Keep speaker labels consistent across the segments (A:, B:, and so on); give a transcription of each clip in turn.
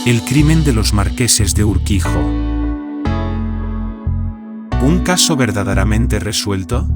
A: El crimen de los marqueses de Urquijo. ¿Un caso verdaderamente resuelto?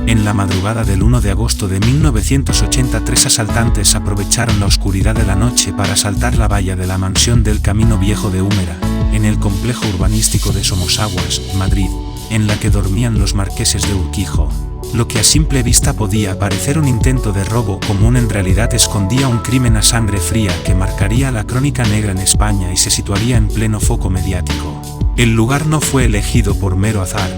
A: En la madrugada del 1 de agosto de 1980, 3 asaltantes aprovecharon la oscuridad de la noche para asaltar la valla de la mansión del Camino Viejo de Úmera, en el complejo urbanístico de Somosaguas, Madrid, en la que dormían los marqueses de Urquijo. Lo que a simple vista podía parecer un intento de robo común en realidad escondía un crimen a sangre fría que marcaría la crónica negra en España y se situaría en pleno foco mediático. El lugar no fue elegido por mero azar,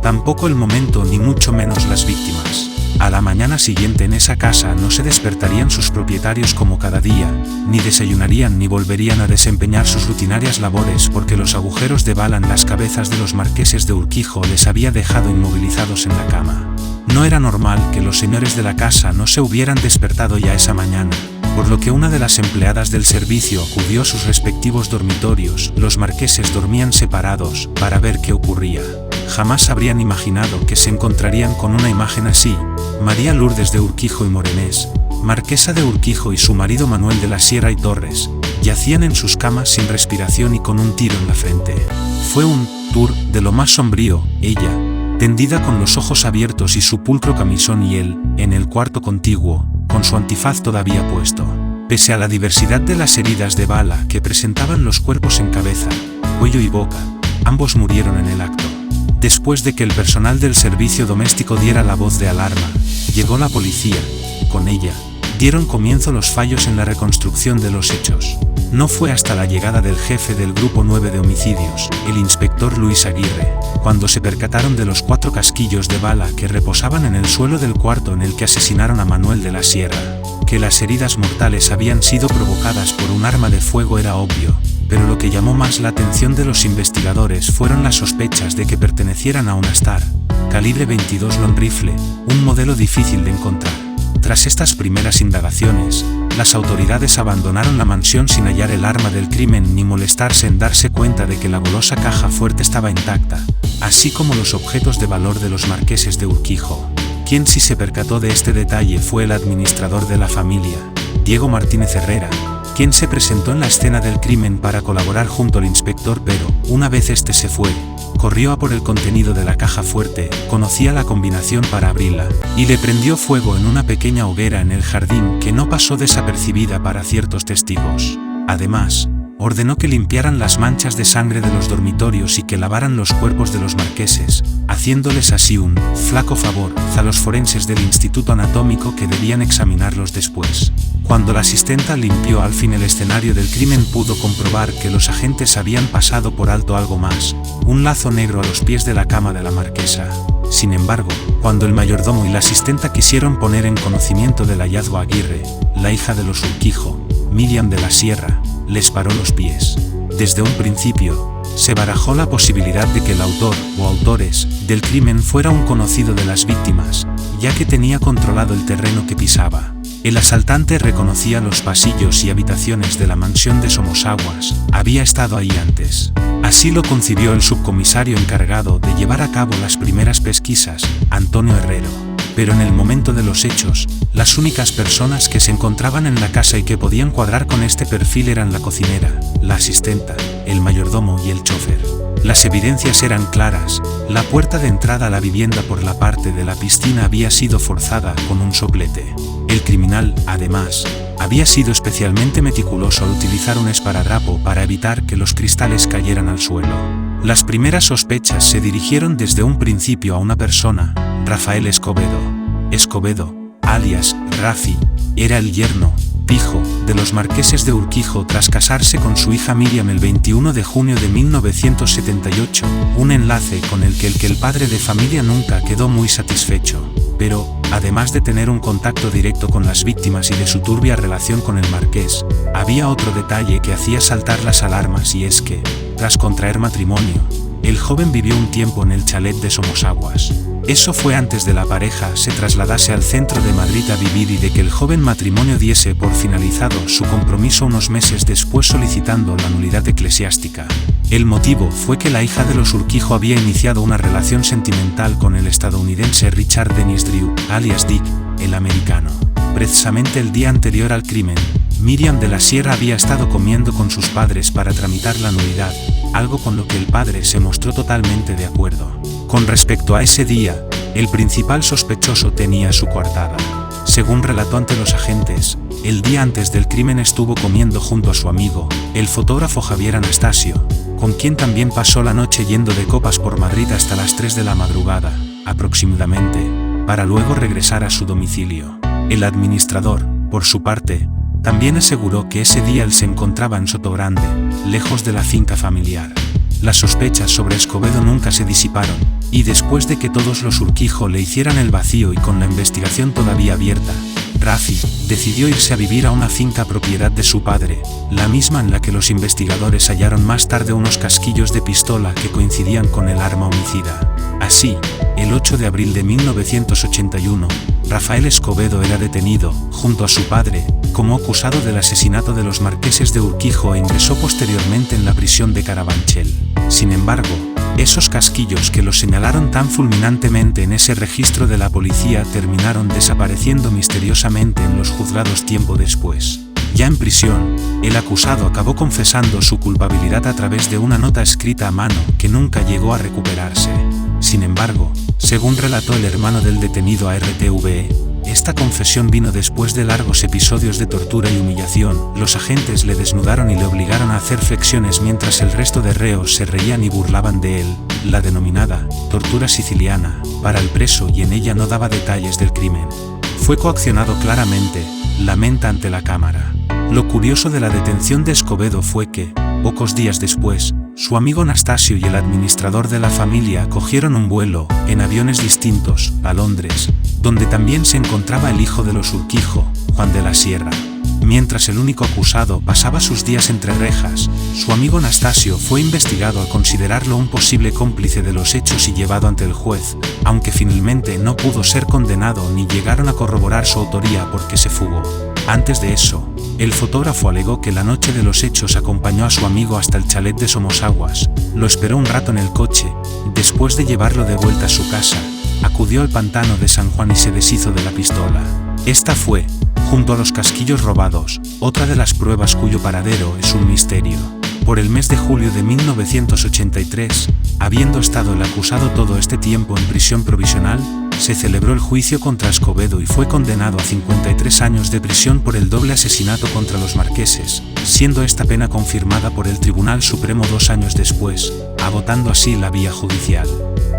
A: tampoco el momento ni mucho menos las víctimas. A la mañana siguiente en esa casa no se despertarían sus propietarios como cada día, ni desayunarían ni volverían a desempeñar sus rutinarias labores porque los agujeros de bala en las cabezas de los marqueses de Urquijo les había dejado inmovilizados en la cama. No era normal que los señores de la casa no se hubieran despertado ya esa mañana, por lo que una de las empleadas del servicio acudió a sus respectivos dormitorios. Los marqueses dormían separados para ver qué ocurría. Jamás habrían imaginado que se encontrarían con una imagen así. María Lourdes de Urquijo y Morenés, marquesa de Urquijo, y su marido Manuel de la Sierra y Torres, yacían en sus camas sin respiración y con un tiro en la frente. Fue un tour de lo más sombrío. Ella, tendida con los ojos abiertos y su pulcro camisón, y él, en el cuarto contiguo, con su antifaz todavía puesto. Pese a la diversidad de las heridas de bala que presentaban los cuerpos en cabeza, cuello y boca, ambos murieron en el acto. Después de que el personal del servicio doméstico diera la voz de alarma, llegó la policía. Con ella, dieron comienzo los fallos en la reconstrucción de los hechos. No fue hasta la llegada del jefe del Grupo 9 de homicidios, el inspector Luis Aguirre, cuando se percataron de los 4 casquillos de bala que reposaban en el suelo del cuarto en el que asesinaron a Manuel de la Sierra. Que las heridas mortales habían sido provocadas por un arma de fuego era obvio, pero lo que llamó más la atención de los investigadores fueron las sospechas de que pertenecieran a una Star, calibre 22 long rifle, un modelo difícil de encontrar. Tras estas primeras indagaciones, las autoridades abandonaron la mansión sin hallar el arma del crimen ni molestarse en darse cuenta de que la golosa caja fuerte estaba intacta, así como los objetos de valor de los marqueses de Urquijo. Quien sí se percató de este detalle fue el administrador de la familia, Diego Martínez Herrera, quien se presentó en la escena del crimen para colaborar junto al inspector, pero, una vez este se fue, corrió a por el contenido de la caja fuerte, conocía la combinación para abrirla, y le prendió fuego en una pequeña hoguera en el jardín que no pasó desapercibida para ciertos testigos. Además, ordenó que limpiaran las manchas de sangre de los dormitorios y que lavaran los cuerpos de los marqueses, haciéndoles así un flaco favor a los forenses del Instituto Anatómico que debían examinarlos después. Cuando la asistenta limpió al fin el escenario del crimen, pudo comprobar que los agentes habían pasado por alto algo más, un lazo negro a los pies de la cama de la marquesa. Sin embargo, cuando el mayordomo y la asistenta quisieron poner en conocimiento del hallazgo a Aguirre, la hija de los Urquijo, Miriam de la Sierra, les paró los pies. Desde un principio, se barajó la posibilidad de que el autor o autores del crimen fuera un conocido de las víctimas, ya que tenía controlado el terreno que pisaba. El asaltante reconocía los pasillos y habitaciones de la mansión de Somosaguas, había estado ahí antes. Así lo concibió el subcomisario encargado de llevar a cabo las primeras pesquisas, Antonio Herrero. Pero en el momento de los hechos, las únicas personas que se encontraban en la casa y que podían cuadrar con este perfil eran la cocinera, la asistenta, el mayordomo y el chofer. Las evidencias eran claras, la puerta de entrada a la vivienda por la parte de la piscina había sido forzada con un soplete. El criminal, además, había sido especialmente meticuloso al utilizar un esparadrapo para evitar que los cristales cayeran al suelo. Las primeras sospechas se dirigieron desde un principio a una persona, Rafael Escobedo. Escobedo, alias Rafi, era el yerno, hijo, de los marqueses de Urquijo tras casarse con su hija Miriam el 21 de junio de 1978, un enlace con el que el padre de familia nunca quedó muy satisfecho. Pero, además de tener un contacto directo con las víctimas y de su turbia relación con el marqués, había otro detalle que hacía saltar las alarmas, y es que, tras contraer matrimonio, el joven vivió un tiempo en el chalet de Somosaguas. Eso fue antes de la pareja se trasladase al centro de Madrid a vivir y de que el joven matrimonio diese por finalizado su compromiso unos meses después, solicitando la nulidad eclesiástica. El motivo fue que la hija de los Urquijo había iniciado una relación sentimental con el estadounidense Richard Dennis Drew, alias Dick, el americano. Precisamente el día anterior al crimen, Miriam de la Sierra había estado comiendo con sus padres para tramitar la nulidad, algo con lo que el padre se mostró totalmente de acuerdo. Con respecto a ese día, el principal sospechoso tenía su coartada. Según relató ante los agentes, el día antes del crimen estuvo comiendo junto a su amigo, el fotógrafo Javier Anastasio, con quien también pasó la noche yendo de copas por Madrid hasta las 3 de la madrugada, aproximadamente, para luego regresar a su domicilio. El administrador, por su parte, también aseguró que ese día él se encontraba en Sotogrande, lejos de la finca familiar. Las sospechas sobre Escobedo nunca se disiparon, y después de que todos los Urquijo le hicieran el vacío y con la investigación todavía abierta, Rafi decidió irse a vivir a una finca propiedad de su padre, la misma en la que los investigadores hallaron más tarde unos casquillos de pistola que coincidían con el arma homicida. Así, el 8 de abril de 1981, Rafael Escobedo era detenido, junto a su padre, como acusado del asesinato de los marqueses de Urquijo e ingresó posteriormente en la prisión de Carabanchel. Sin embargo, esos casquillos que los señalaron tan fulminantemente en ese registro de la policía terminaron desapareciendo misteriosamente en los juzgados tiempo después. Ya en prisión, el acusado acabó confesando su culpabilidad a través de una nota escrita a mano que nunca llegó a recuperarse. Sin embargo, según relató el hermano del detenido a RTVE, esta confesión vino después de largos episodios de tortura y humillación. Los agentes le desnudaron y le obligaron a hacer flexiones mientras el resto de reos se reían y burlaban de él, la denominada tortura siciliana, para el preso, y en ella no daba detalles del crimen. Fue coaccionado claramente, lamenta ante la cámara. Lo curioso de la detención de Escobedo fue que, pocos días después, su amigo Anastasio y el administrador de la familia cogieron un vuelo, en aviones distintos, a Londres, donde también se encontraba el hijo de los Urquijo, Juan de la Sierra. Mientras el único acusado pasaba sus días entre rejas, su amigo Anastasio fue investigado al considerarlo un posible cómplice de los hechos y llevado ante el juez, aunque finalmente no pudo ser condenado ni llegaron a corroborar su autoría porque se fugó. Antes de eso, el fotógrafo alegó que la noche de los hechos acompañó a su amigo hasta el chalet de Somosaguas, lo esperó un rato en el coche, después de llevarlo de vuelta a su casa, acudió al pantano de San Juan y se deshizo de la pistola. Esta fue, junto a los casquillos robados, otra de las pruebas cuyo paradero es un misterio. Por el mes de julio de 1983, habiendo estado el acusado todo este tiempo en prisión provisional, se celebró el juicio contra Escobedo y fue condenado a 53 años de prisión por el doble asesinato contra los marqueses, siendo esta pena confirmada por el Tribunal Supremo 2 años después, agotando así la vía judicial.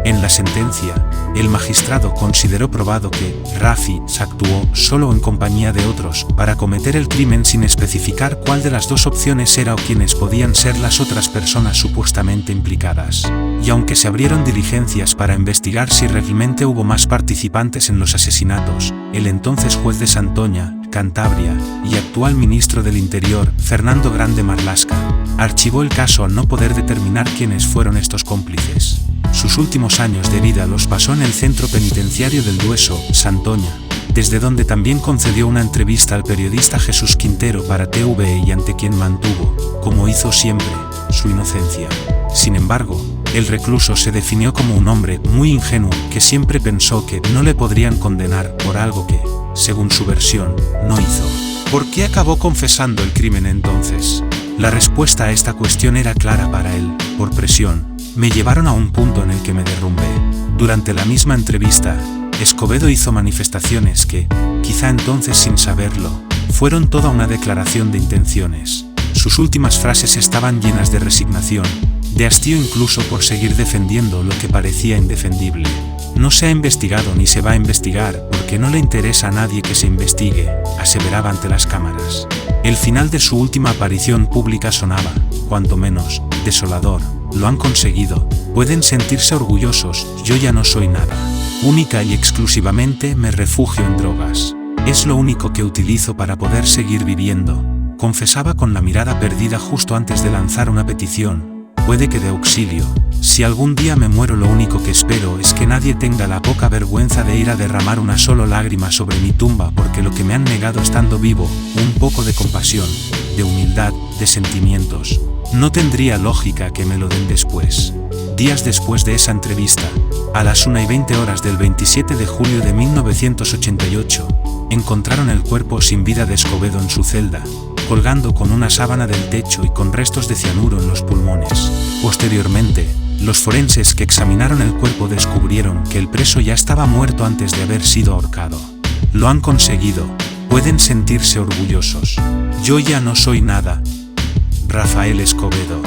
A: En la sentencia, el magistrado consideró probado que Rafi actuó solo en compañía de otros para cometer el crimen sin especificar cuál de las dos opciones era o quiénes podían ser las otras personas supuestamente implicadas. Y aunque se abrieron diligencias para investigar si realmente hubo más participantes en los asesinatos, el entonces juez de Santoña, Cantabria, y actual ministro del Interior, Fernando Grande Marlaska, archivó el caso al no poder determinar quiénes fueron estos cómplices. Sus últimos años de vida los pasó en el centro penitenciario del Dueso, Santoña, desde donde también concedió una entrevista al periodista Jesús Quintero para TVE y ante quien mantuvo, como hizo siempre, su inocencia. Sin embargo, el recluso se definió como un hombre muy ingenuo que siempre pensó que no le podrían condenar por algo que, según su versión, no hizo. ¿Por qué acabó confesando el crimen entonces? La respuesta a esta cuestión era clara para él: por presión. Me llevaron a un punto en el que me derrumbé. Durante la misma entrevista, Escobedo hizo manifestaciones que, quizá entonces sin saberlo, fueron toda una declaración de intenciones. Sus últimas frases estaban llenas de resignación, de hastío incluso por seguir defendiendo lo que parecía indefendible. No se ha investigado ni se va a investigar porque no le interesa a nadie que se investigue, aseveraba ante las cámaras. El final de su última aparición pública sonaba, cuanto menos, desolador. Lo han conseguido, pueden sentirse orgullosos, yo ya no soy nada. Única y exclusivamente me refugio en drogas. Es lo único que utilizo para poder seguir viviendo, confesaba con la mirada perdida justo antes de lanzar una petición, puede que de auxilio. Si algún día me muero, lo único que espero es que nadie tenga la poca vergüenza de ir a derramar una sola lágrima sobre mi tumba, porque lo que me han negado estando vivo, un poco de compasión, de humildad, de sentimientos, no tendría lógica que me lo den después. Días después de esa entrevista, a las 1:20 del 27 de julio de 1988, encontraron el cuerpo sin vida de Escobedo en su celda, colgando con una sábana del techo y con restos de cianuro en los pulmones. Posteriormente, los forenses que examinaron el cuerpo descubrieron que el preso ya estaba muerto antes de haber sido ahorcado. Lo han conseguido, pueden sentirse orgullosos. Yo ya no soy nada. Rafael Escobedo.